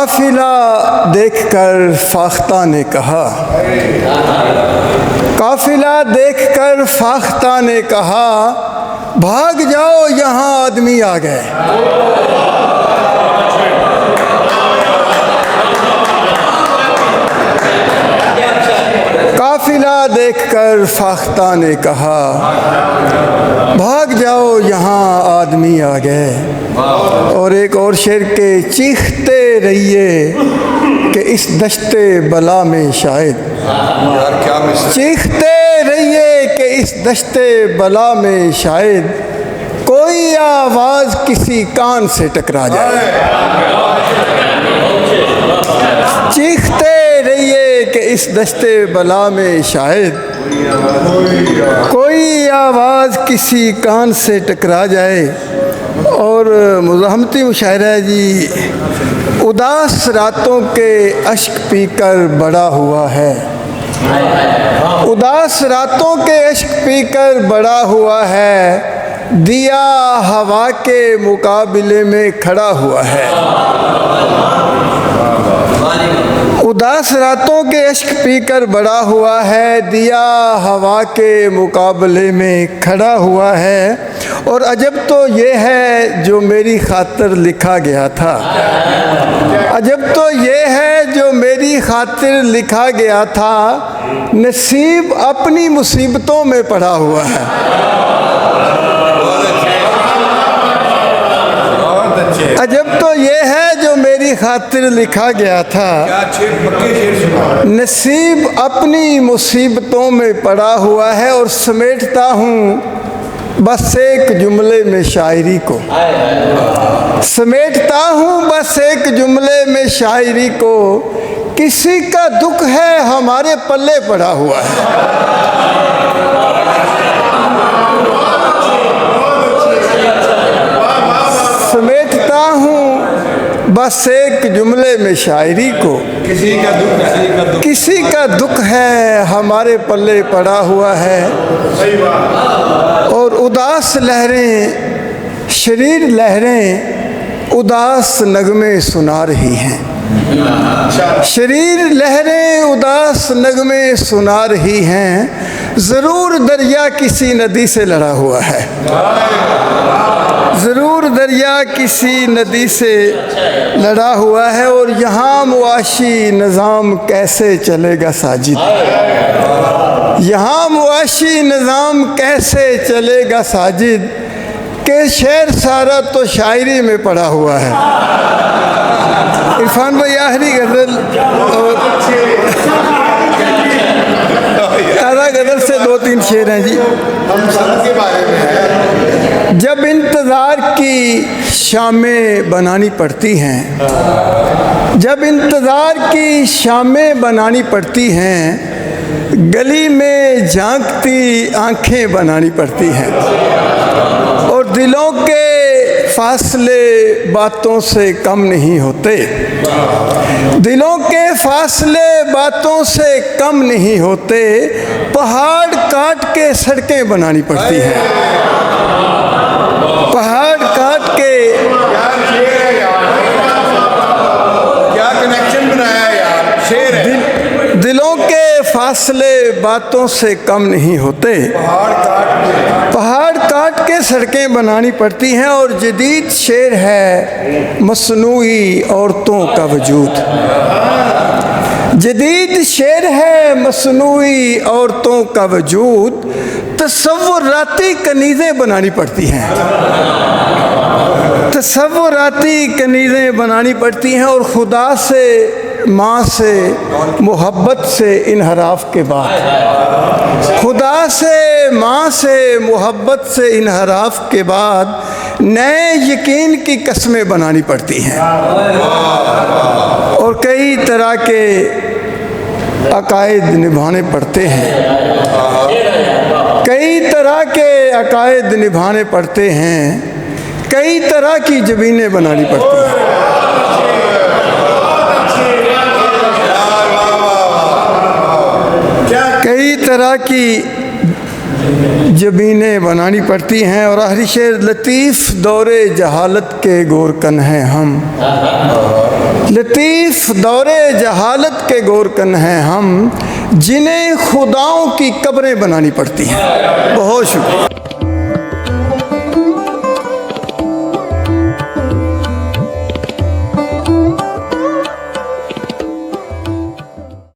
काफिला देखकर फाख्ता ने कहा, काफिला देखकर फाख्ता ने कहा, भाग जाओ यहाँ आदमी आ गए। काफिला देखकर फाख्ता ने कहा, भाग जाओ यहाँ आदमी आ गए। और एक और शेर के, चीखते रहिए कि इस दश्ते बला में शायद, चीखते रहिए कि इस दश्ते बला में शायद कोई आवाज़ किसी कान से टकरा जाए। चीखते रहिए कि इस दश्ते बला में शायद कोई आवाज़ किसी कान से टकरा जाए। और मुज़ाहमती मुशायरा है जी, उदास रातों के अश्क पीकर बड़ा हुआ है, उदास रातों के अश्क पीकर बड़ा हुआ है, दिया हवा के मुकाबले में खड़ा हुआ है। उदास रातों के अश्क पीकर बड़ा हुआ है, दिया हवा के मुकाबले में खड़ा हुआ है। और अजब तो ये है जो मेरी खातिर लिखा गया था, अजब तो ये है जो मेरी खातिर लिखा गया था, नसीब अपनी मुसीबतों में पड़ा हुआ है। अजब तो ये है जो मेरी खातिर लिखा गया था, नसीब अपनी मुसीबतों में पड़ा हुआ है। और समेटता हूँ बस एक जुमले में शायरी को, समेटता हूँ बस एक जुमले में शायरी को, किसी का दुख है हमारे पल्ले पड़ा हुआ है। समेटता हूँ बस एक जुमले में शायरी को, किसी का दुख है हमारे पल्ले पड़ा हुआ है। और उदास लहरें, शरीर लहरें उदास नगमे सुना रही हैं, शरीर लहरें उदास नगमे सुना रही हैं। ज़रूर दरिया किसी नदी से लड़ा हुआ है, ज़रूर दरिया किसी नदी से लड़ा हुआ है। और यहाँ मुआशी निज़ाम कैसे चलेगा साजिद, यहाँ मुआशी निज़ाम कैसे चलेगा साजिद, के शेर सारा तो शायरी में पड़ा हुआ है। इरफान भाई आखिरी गज़ल और आधा गज़ल से 2-3 शेर हैं जी। हम सबके बारे में है। जब इंतज़ार की शामें बनानी पड़ती हैं, जब इंतज़ार की शामें बनानी पड़ती हैं, गली में झांकती आंखें बनानी पड़ती हैं। और दिलों के फासले बातों से कम नहीं होते, दिलों के फासले बातों से कम नहीं होते, पहाड़ काट के सड़कें बनानी पड़ती हैं, पहाड़ काट के। क्या कनेक्शन बनाया यार, शेर है। दिलों के फासले बातों से कम नहीं होते, पहाड़ काट के सड़कें बनानी पड़ती हैं। और जदीद शेर है मसनूई औरतों का वजूद, जदीद शेर है मसनूई औरतों का वजूद, तसव्वुराती कनीज़ें बनानी पड़ती हैं, तसव्वुराती कनीज़ें बनानी पड़ती हैं। और खुदा से, माँ से, मोहब्बत से इनहराफ के बाद, खुदा से, माँ से, मोहब्बत से इनहराफ के बाद नए यकीन की कस्में बनानी पड़ती हैं। और कई तरह के अकायद निभाने पड़ते हैं, कई तरह के अकायद निभाने पड़ते हैं, कई तरह की ज़मीनें बनानी पड़ती हैं। कई तरह की ज़मीनें बनानी पड़ती हैं। और आखिरी शेर, लतीफ़ दौरे जहालत के गोरकन हैं हम, लतीफ़ दौरे जहालत के गोरकन हैं हम, जिन्हें खुदाओं की कब्रें बनानी पड़ती हैं। बहुत शुक्रिया।